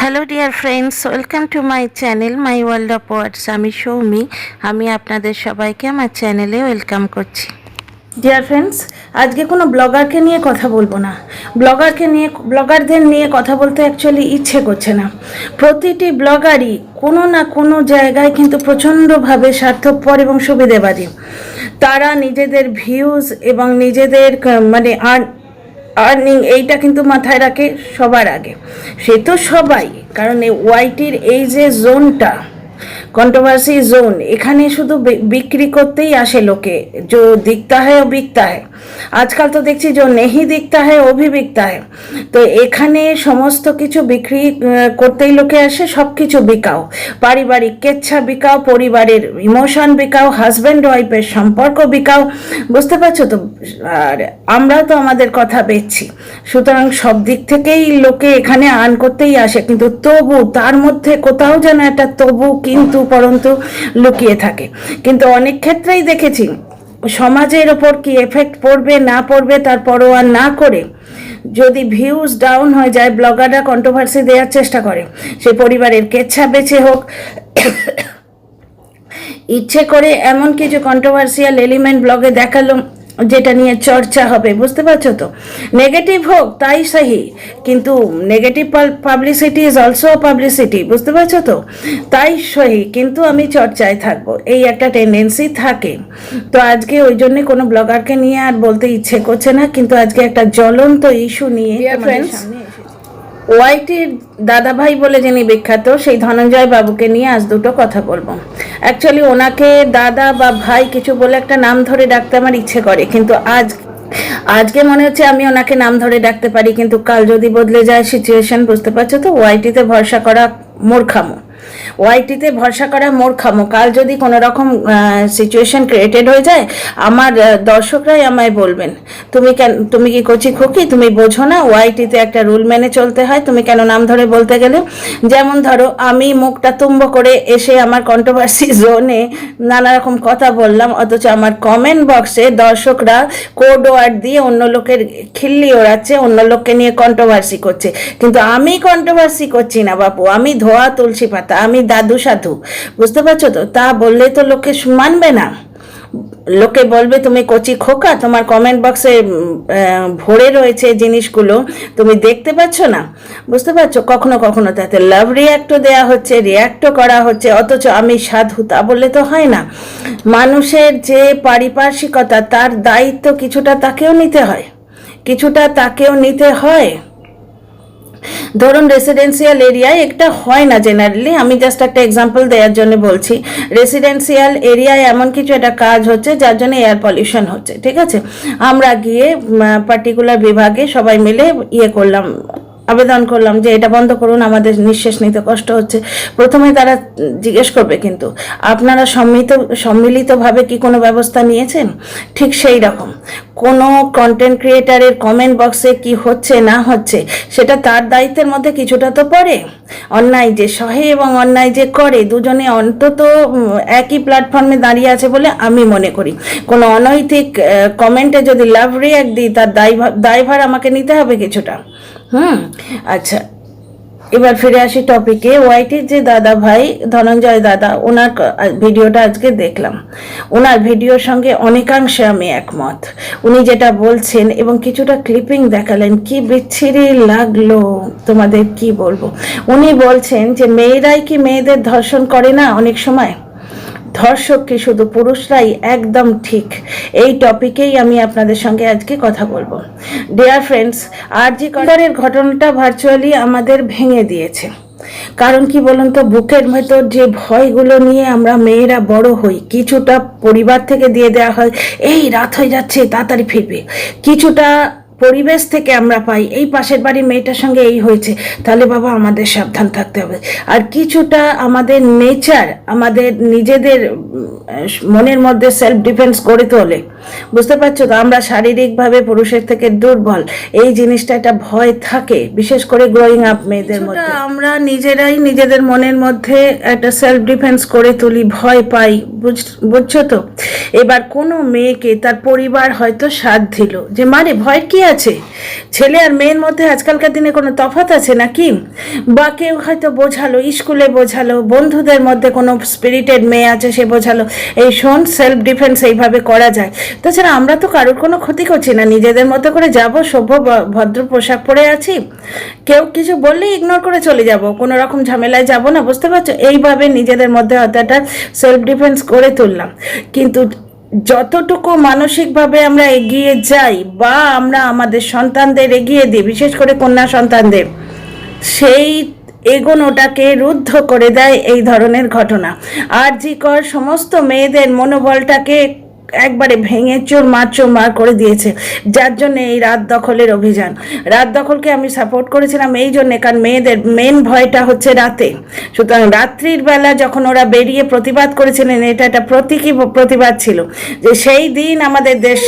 Hello dear friends, welcome to my channel my world of words. আমি সৌমি। আমি আপনাদের সবাইকে আমার চ্যানেলে ওয়েলকাম করছি। ডিয়ার ফ্রেন্ডস, আজকে কোনো ব্লগারকে নিয়ে কথা বলবো না। ব্লগারদের নিয়ে কথা বলতে অ্যাকচুয়ালি ইচ্ছে করছে না। প্রতিটি ব্লগারই কোনো না কোনো জায়গায় কিন্তু প্রচণ্ডভাবে স্বার্থপর এবং সুবিধেবাদী। তারা নিজেদের ভিউজ এবং নিজেদের আর্নিং এইটা কিন্তু মাথায় রাখে সবার আগে। সে তো সবাই, কারণ এই ওয়াইটির এই যে জোনটা, কন্ট্রোভার্সি জোন, এখানে শুধু বিক্রি করতেই আসে লোকে। जो दिखता है वो बिकता है। আজকাল তো দেখছি যে নেহি দিকতা হয় ও ভি বিকতা হয়। তো এখানে সমস্ত কিছু বিক্রি করতেই লোকে আসে। সব কিছু বিকাও, পারিবারিক কেচ্ছা বিকাও, পরিবারের ইমোশন বিকাও, হাজব্যান্ড ওয়াইফের সম্পর্ক বিকাও। বুঝতে পারছো তো? আর আমরাও তো আমাদের কথা বেচছি। সুতরাং সব দিক থেকেই লোকে এখানে আর্ন করতেই আসে, কিন্তু তবু তার মধ্যে কোথাও যেন একটা তবু কিন্তু পরন্তু লুকিয়ে থাকে। কিন্তু অনেক ক্ষেত্রেই দেখেছি সমাজের ওপর কি এফেক্ট পড়বে না পড়বে তার পরোয়া না করে যদি ভিউজ ডাউন হয়ে যায়, ব্লগাররা কন্ট্রোভার্সি দেওয়ার চেষ্টা করে। সে পরিবারের কেচ্ছা বেছে হোক, ইচ্ছে করে এমন কিছু কন্ট্রোভার্সিয়াল এলিমেন্ট ব্লগে দেখালো যেটা নিয়ে চর্চা হবে। বুঝতে পারছো তো? নেগেটিভ হোক তাই সহি, কিন্তু negative publicity is also publicity. বুঝতে পারছো তো? তাই সহি, কিন্তু আমি চর্চায় থাকবো, এই একটা টেন্ডেন্সি থাকে। তো আজকে ওই জন্যে কোনো ব্লগারকে নিয়ে আর বলতে ইচ্ছে করছে না, কিন্তু আজকে একটা জ্বলন্ত ইস্যু নিয়ে ফ্রেন্ডস, ওয়াইটির দাদাভাই বলে যিনি বিখ্যাত, সেই ধনঞ্জয় বাবুকে নিয়ে আজ দুটো কথা বলবো। অ্যাকচুয়ালি ওনাকে দাদা বা ভাই কিছু বলে একটা নাম ধরে ডাকতে আমার ইচ্ছে করে, কিন্তু আজকে মনে হচ্ছে আমি ওনাকে নাম ধরে ডাকতে পারি, কিন্তু কাল যদি বদলে যায় সিচুয়েশন। বুঝতে পারছো তো? ওয়াইটিতে ভরসা করা মূর্খামো, ওয়াইটিতে ভরসা করা মূর্খামো। কাল যদি কোনো রকম সিচুয়েশন ক্রিয়েটেড হয়ে যায়, আমার দর্শকরাই আমায় বলবেন, তুমি কি কচি খোকি, তুমি বোঝো না ওয়াইটিতে একটা রুল মেনে চলতে হয়, তুমি কেন নাম ধরে বলতে গেলে? যেমন ধরো, আমি মুখটা তুম্ব করে এসে আমার কন্ট্রোভার্সি জোনে নানা রকম কথা বললাম, অথচ আমার কমেন্ট বক্সে দর্শকরা কোড ওয়ার্ড দিয়ে অন্য লোকের খিল্লি ওড়াচ্ছে, অন্য লোককে নিয়ে কন্ট্রোভার্সি করছে। কিন্তু আমি কন্ট্রোভার্সি করছি না বাপু, আমি ধোয়া তুলসী পাতা, আমি দাদু সাধু। বুঝতে পারছো তো? তা বললে তো লোকে মানবে না। লোকে বলবে তুমি কচি খোকা, তোমার কমেন্ট বক্সে ভরে রয়েছে জিনিসগুলো, তুমি দেখতে পাচ্ছ না। বুঝতে পারছো? কখনো কখনো তাতে লাভ রিয়াক্টও দেওয়া হচ্ছে, রিয়াক্টও করা হচ্ছে, অথচ আমি সাধু, তা বললে তো হয় না। মানুষের যে পারিপার্শ্বিকতা, তার দায়িত্ব কিছুটা তাকেও নিতে হয়। ধরুন রেসিডেন্সিয়াল এরিয়ায় একটা হয় না জেনারেলি, আমি জাস্ট একটা এক্সাম্পল দেওয়ার জন্য বলছি। রেসিডেন্সিয়াল এরিয়ায় এমন কিছু একটা কাজ হচ্ছে যার জন্য এয়ার পলিউশন হচ্ছে, ঠিক আছে? আমরা গিয়ে পার্টিকুলার বিভাগে সবাই মিলে আবেদন করলাম যে এটা বন্ধ করুন, আমাদের নিঃশ্বাস নিতে কষ্ট হচ্ছে। প্রথমে তারা জিজ্ঞেস করবে, কিন্তু আপনারা সম্মিলিতভাবে কি কোনো ব্যবস্থা নিয়েছেন? ঠিক সেই রকম কোনো কন্টেন্ট ক্রিয়েটারের কমেন্ট বক্সে কি হচ্ছে না হচ্ছে, সেটা তার দায়িত্বের মধ্যে কিছুটা তো পড়ে। অন্যায় যে সহে এবং অন্যায় যে করে, দুজনে অন্তত একই প্ল্যাটফর্মে দাঁড়িয়ে আছে বলে আমি মনে করি। কোনো অনৈতিক কমেন্টে যদি লাভ রিয়াক্ট দিই, তার দায়ভার আমাকে নিতে হবে কিছুটা। আচ্ছা, এবার ফিরে আসি টপিকে। ওয়াইটির যে দাদা ভাই ধনঞ্জয় দাদা, ওনার ভিডিওটা আজকে দেখলাম। ওনার ভিডিওর সঙ্গে অনেকাংশে আমি একমত। উনি যেটা বলছেন এবং কিছুটা ক্লিপিং দেখালেন, কি বিচ্ছিরি লাগলো, তোমাদের কি বলবো। উনি বলছেন যে মেয়েরাই কি মেয়েদের ধর্ষণ করে না অনেক সময়? ধর্ষক কি শুধু পুরুষরাই? একদম ঠিক। এই টপিকেই আমি আপনাদের সঙ্গে আজকে কথা বলবো। ডিয়ার ফ্রেন্ডস, আরজি করের ঘটনাটা ভার্চুয়ালি আমাদের ভেঙে দিয়েছে। কারণ কি বলুন তো, বুকের ভেতর যে ভয়গুলো নিয়ে আমরা মেয়েরা বড় হই, কিছুটা পরিবার থেকে দিয়ে দেওয়া হয়, এই রাত হয়ে যাচ্ছে তাড়াতাড়ি ফিরবে, কিছুটা পরিবেশ থেকে আমরা পাই, এই পাশের বাড়ির মেয়েটার সঙ্গে এই হয়েছে, তাহলে বাবা আমাদের সাবধান থাকতে হবে। আর কিছুটা আমাদের নেচার, আমাদের নিজেদের মনের মধ্যে সেলফ ডিফেন্স গড়ে তোলে। বুঝতে পারছো তো? আমরা শারীরিকভাবে পুরুষের থেকে দুর্বল, এই জিনিসটা একটা ভয় থাকে, বিশেষ করে গ্রোয়িং আপ মেয়েদের মধ্যে। আমরা নিজেরাই নিজেদের মনের মধ্যে একটা সেলফ ডিফেন্স করে তুলি, ভয় পাই, বুঝছো তো? এবার কোনো মেয়েকে তার পরিবার হয়তো সাথ দিল যে মারে ভয়ের কি আছে, ছেলে আর মেয়ের মধ্যে আজকালকার দিনে কোনো তফাৎ আছে নাকি, বা কেউ হয়তো বোঝালো, স্কুলে বোঝালো, বন্ধুদের মধ্যে কোনো স্পিরিটেড মেয়ে আছে সে বোঝালো, এই শোন সেলফ ডিফেন্স এইভাবে করা যায়। তাছাড়া আমরা তো কারোর কোনো ক্ষতি করছি না, নিজেদের মতো করে যাব, সভ্য ভদ্র পোশাক পরে আছি, কেউ কিছু বললেই ইগনোর করে চলে যাব, কোনো রকম ঝামেলায় যাব না, বুঝতে পারছো? এইভাবে নিজেদের মধ্যে হয়তো একটা সেলফ ডিফেন্স করে তুললাম। কিন্তু যতটুকু মানসিকভাবে আমরা এগিয়ে যাই বা আমরা আমাদের সন্তানদের এগিয়ে দিই, বিশেষ করে কন্যা সন্তানদের, সেই এগোনোটাকে রুদ্ধ করে দেয় এই ধরনের ঘটনা। আরজি কর সমস্ত মেয়েদের মনোবলটাকে একবারে ভেঙে চুরমার করে দিয়েছে, যার জন্য এই রাত দখলের অভিযান। রাত দখলকে আমি সাপোর্ট করেছিলাম এই জন্যে, কারণ মেয়েদের মেন ভয়টা হচ্ছে রাতে। সুতরাং রাত্রির বেলা যখন ওরা বেরিয়ে প্রতিবাদ করেছিলেন, এটা একটা প্রতীকী প্রতিবাদ ছিল যে সেই দিন আমাদের দেশ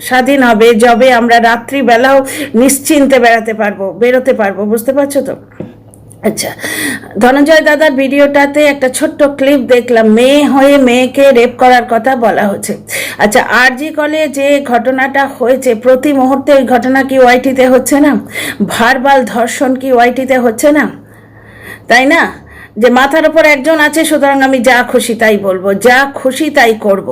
স্বাধীন হবে যবে আমরা রাত্রিবেলাও নিশ্চিন্তে বেরোতে পারবো, বুঝতে পারছো তো? আচ্ছা, ধনঞ্জয় দাদার ভিডিওটাতে একটা ছোট্ট ক্লিপ দেখলাম, মেয়ে হয়ে মেয়েকে রেপ করার কথা বলা হচ্ছে। আচ্ছা, আরজি কলে যে ঘটনাটা হয়েছে, প্রতি মুহূর্তে ওই ঘটনা কি ওয়াইটিতে হচ্ছে না? ভার্বাল ধর্ষণ কি ওয়াইটিতে হচ্ছে না? তাই না? যে মাথার ওপর একজন আছে, সুতরাং আমি যা খুশি তাই বলবো, যা খুশি তাই করব,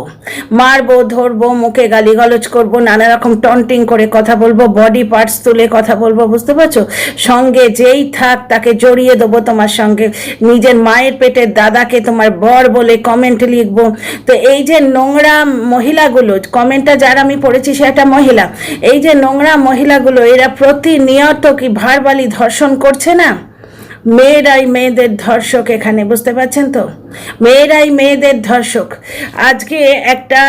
মারবো, ধরবো, মুখে গালিগালাজ করব, নানা রকম টন্টিং করে কথা বলবো, বডি পার্টস তুলে কথা বলবো, বুঝতে পারছো? সঙ্গে যেই থাক তাকে জড়িয়ে দেবো তোমার সঙ্গে, নিজের মায়ের পেটের দাদাকে তোমার বর বলে কমেন্ট লিখবো। তো এই যে নোংরা মহিলাগুলো, কমেন্টটা যার আমি পড়েছি সে একটা মহিলা, এই যে নোংরা মহিলাগুলো, এরা প্রতিনিয়ত কি ভার্বালি ধর্ষণ করছে না? মেয়েরাই মেয়েদের ধর্ষক এখানে, বুঝতে পারছেন তো? মেয়েরাই মেয়েদের ধর্ষক। আজকে একটা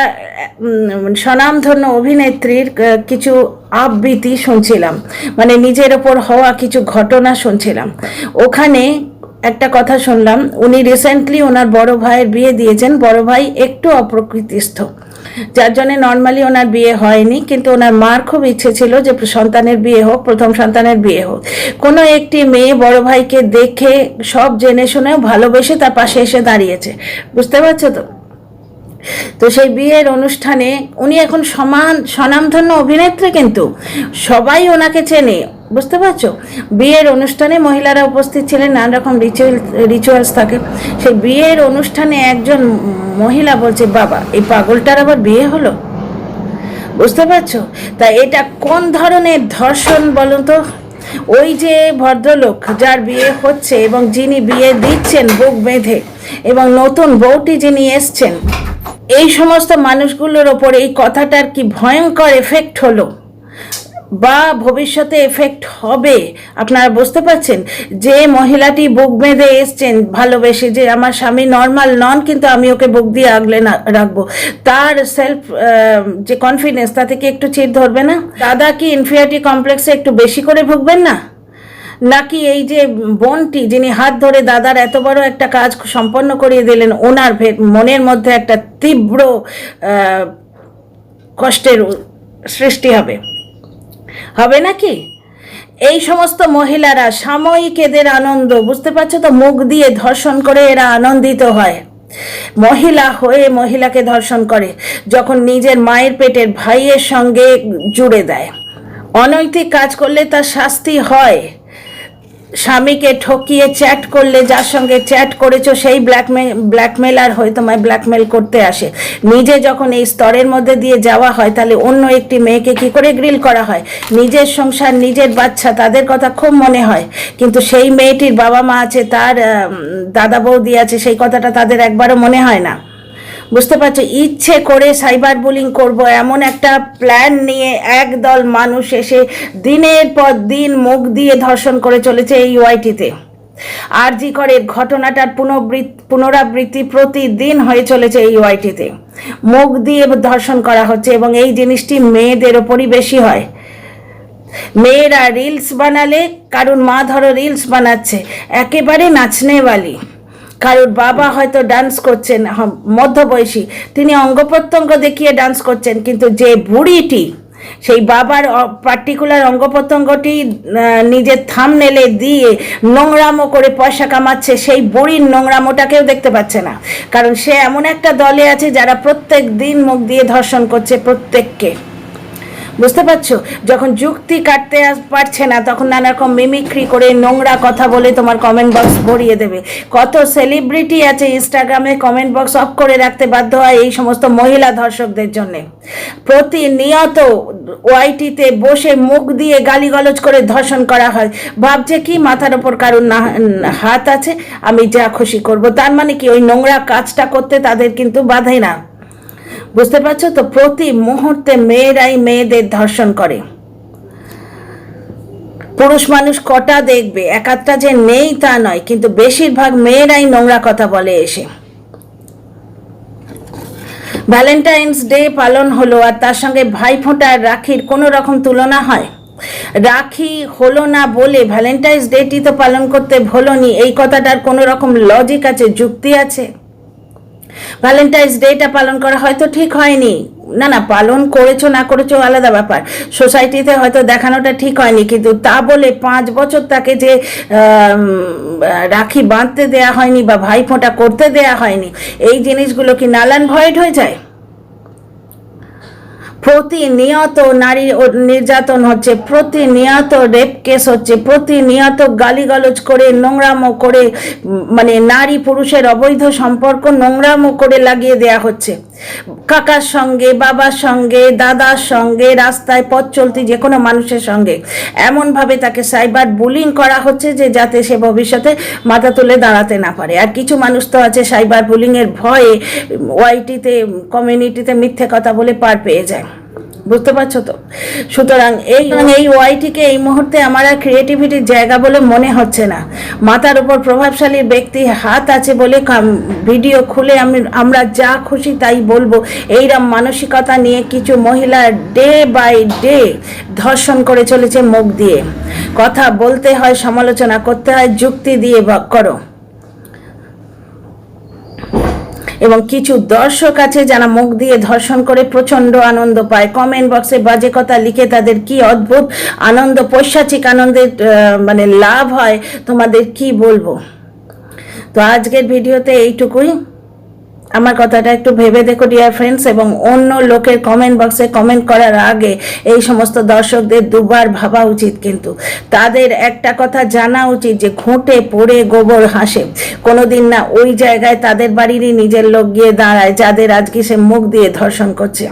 স্বনামধন্য অভিনেত্রীর কিছু আবৃত্তি শুনছিলাম, মানে নিজের ওপর হওয়া কিছু ঘটনা শুনছিলাম। ওখানে একটা কথা শুনলাম, উনি রিসেন্টলি ওনার বড় ভাইয়ের বিয়ে দিয়েছেন। বড় ভাই একটু অপ্রকৃতিস্থ, যার জন্য নর্মালি ওনার বিয়ে হয়নি, কিন্তু ওনার মার খুব ইচ্ছে ছিল যে সন্তানের বিয়ে হোক, প্রথম সন্তানের বিয়ে হোক। কোনো একটি মেয়ে বড় ভাইকে দেখে সব জেনে শুনেও ভালোবেসে তার পাশে এসে দাঁড়িয়েছে, বুঝতে পারছো তো? তো সেই বিয়ের অনুষ্ঠানে উনি এখন স্বনামধন্য অভিনেত্রী, কিন্তু সবাই ওনাকে চেনে, বুঝতে পারছো? বিয়ের অনুষ্ঠানে মহিলারা উপস্থিত ছিলেন, নানা রকম রিচুয়ালস থাকে। সেই বিয়ের অনুষ্ঠানে একজন মহিলা বলছে, বাবা এই পাগলটার আবার বিয়ে হলো, বুঝতে পারছো? তা এটা কোন ধরনের ধর্ষণ বলুন তো? ওই যে ভদ্রলোক যার বিয়ে হচ্ছে এবং যিনি বিয়ে দিচ্ছেন বুক বেঁধে, এবং নতুন বউটি যিনি এসছেন, এই সমস্ত মানুষগুলোর ওপর এই কথাটার কি ভয়ঙ্কর এফেক্ট হলো বা ভবিষ্যতে এফেক্ট হবে আপনারা বুঝতে পারছেন? যে মহিলাটি বুক বেঁধে এসছেন ভালোবেসে, যে আমার স্বামী নর্মাল নন কিন্তু আমি ওকে বুক দিয়ে আগলে রাখবো, তার সেলফ যে কনফিডেন্স, তা থেকে একটু চির ধরবে না? দাদা কি ইনফিরিয়রিটি কমপ্লেক্সে একটু বেশি করে ভুগবেন না? নাকি এই যে বোনটি যিনি হাত ধরে দাদার এত বড় একটা কাজ সম্পন্ন করিয়ে দিলেন, ওনার মনের মধ্যে একটা তীব্র কষ্টের সৃষ্টি হবে নাকি? এই সমস্ত মহিলারা সাময়িক এদের আনন্দ, বুঝতে পারছো তো? মুখ দিয়ে ধর্ষণ করে এরা আনন্দিত হয়, মহিলা হয়ে মহিলাকে ধর্ষণ করে, যখন নিজের মায়ের পেটের ভাইয়ের সঙ্গে জুড়ে দেয়। অনৈতিক কাজ করলে তার শাস্তি হয়। স্বামীকে ঠকিয়ে চ্যাট করলে, যার সঙ্গে চ্যাট করেছো সেই ব্ল্যাকমেলার হয়ে তোমায় ব্ল্যাকমেল করতে আসে। নিজে যখন এই স্তরের মধ্যে দিয়ে যাওয়া হয়, তাহলে অন্য একটি মেয়েকে কি করে গ্রিল করা হয়? নিজের সংসার, নিজের বাচ্চা, তাদের কথা খুব মনে হয়, কিন্তু সেই মেয়েটির বাবা মা আছে, তার দাদা বৌদি আছে, সেই কথাটা তাদের একবারও মনে হয় না, বুঝতে পারছো? ইচ্ছে করে সাইবার বুলিং করব এমন একটা প্ল্যান নিয়ে একদল মানুষ এসে দিনের পর দিন মুখ দিয়ে ধর্ষণ করে চলেছে এই ওয়াইটিতে। আরজি করের ঘটনাটার পুনরাবৃত্তি প্রতিদিন হয়ে চলেছে এই ওয়াইটিতে, মুখ দিয়ে ধর্ষণ করা হচ্ছে, এবং এই জিনিসটি মেয়েদের ওপরই বেশি হয়। মেয়েরা রিলস বানালে, কারণ মা ধরো রিলস বানাচ্ছে, একেবারে নাচনেওয়ালি, কারোর বাবা হয়তো ডান্স করছেন, মধ্যবয়সী, তিনি অঙ্গ প্রত্যঙ্গ দেখিয়ে ডান্স করছেন, কিন্তু যে বুড়িটি সেই বাবার পার্টিকুলার অঙ্গ প্রত্যঙ্গটি নিজের থাম্বনেলে দিয়ে নোংরামো করে পয়সা কামাচ্ছে, সেই বুড়ির নোংরামোটাকেও দেখতে পাচ্ছে না, কারণ সে এমন একটা দলে আছে যারা প্রত্যেক দিন মুখ দিয়ে ধর্ষণ করছে প্রত্যেককে। বুঝতে পারছো? যখন যুক্তি কাটতে পারছে না তখন নানা রকম মিমিক্রি করে নোংরা কথা বলে তোমার কমেন্ট বক্স ভরিয়ে দেবে। কত সেলিব্রিটি আছে ইনস্টাগ্রামে কমেন্ট বক্স অফ করে রাখতে বাধ্য হয় এই সমস্ত মহিলা ধর্ষকদের জন্যে। প্রতিনিয়ত ওয়াইটিতে বসে মুখ দিয়ে গালিগালাজ করে ধর্ষণ করা হয়, ভাবছে কি মাথার ওপর কারোর না হাত আছে, আমি যা খুশি করব। তার মানে কি ওই নোংরা কাজটা করতে তাদের কিন্তু বাধে না। বুঝতে পারছো তো? প্রতি মুহূর্তে মেয়েরাই মেয়েদের ধর্ষণ করে। পুরুষ মানুষ কটা দেখবে, একাধটা যে নেই তা নয়, কিন্তু বেশিরভাগ মেয়েরাই নোংরা কথা বলে এসে। ভ্যালেন্টাইন্স ডে পালন হলো আর তার সঙ্গে ভাইফোঁটা রাখির কোনো রকম তুলনা হয়? রাখি হলো না বলে ভ্যালেন্টাইন্স ডেটি তো পালন করতে ভোলনি, এই কথাটার কোনো রকম লজিক আছে, যুক্তি আছে? ভ্যালেন্টাইন্স ডেটা পালন করা হয়তো ঠিক হয়নি, না পালন করেছো না করেছো আলাদা ব্যাপার, সোসাইটিতে হয়তো দেখানোটা ঠিক হয়নি, কিন্তু তা বলে 5 বছর তাকে যে রাখি বাঁধতে দেয়া হয়নি বা ভাইফোঁটা করতে দেয়া হয়নি, এই জিনিসগুলো কি নাল অ্যান্ড ভয়েড হয়ে যায়? প্রতিনিয়ত নারী নির্যাতন হচ্ছে, প্রতিনিয়ত রেপ কেস হচ্ছে, প্রতিনিয়ত গালিগালজ করে নোংরামো করে, মানে নারী পুরুষের অবৈধ সম্পর্ক নোংরামো করে লাগিয়ে দেয়া হচ্ছে। কাকার সঙ্গে, বাবার সঙ্গে, দাদার সঙ্গে, রাস্তায় পথ চলতি যে কোনো মানুষের সঙ্গে এমনভাবে তাকে সাইবার বুলিং করা হচ্ছে যে যাতে সে ভবিষ্যতে মাথা তুলে দাঁড়াতে না পারে। আর কিছু মানুষ তো আছে সাইবার বুলিংয়ের ভয়ে ওয়াইটিতে কমিউনিটিতে মিথ্যে কথা বলে পার পেয়ে যায়। বুঝতে পারছো তো? সুতরাং এই ওয়াইটিকে এই মুহূর্তে আমার আর ক্রিয়েটিভিটির জায়গা বলে মনে হচ্ছে না। মাথার উপর প্রভাবশালী ব্যক্তি হাত আছে বলে ভিডিও খুলে আমরা যা খুশি তাই বলবো, এইরকম মানসিকতা নিয়ে কিছু মহিলা ডে বাই ডে ধর্ষণ করে চলেছে। মুখ দিয়ে কথা বলতে হয়, সমালোচনা করতে হয়, যুক্তি দিয়ে করো। এবং কিছু দর্শক আছে যারা মুখ দিয়ে ধর্ষণ করে প্রচণ্ড আনন্দ পায়, কমেন্ট বক্সে বাজে কথা লিখে তাদের কি অদ্ভুত আনন্দ, পৈশাচিক আনন্দের মানে লাভ হয়, তোমাদের কি বলবো। তো আজকের ভিডিওতে এইটুকুই। আমার কথাটা একটু ভেবে দেখো ডিয়ার ফ্রেন্ডস, এবং অন্য লোকের কমেন্ট বক্সে কমেন্ট করার আগে এই সমস্ত দর্শকদের দুবার ভাবা উচিত। কিন্তু তাদের একটা কথা জানা উচিত যে ঘুঁটে পড়ে গোবর হাসে, কোনোদিন না ওই জায়গায় তাদের বাড়িরই নিজের লোক গিয়ে দাঁড়ায় যাদের আজকে সে মুখ দিয়ে ধর্ষণ করছে।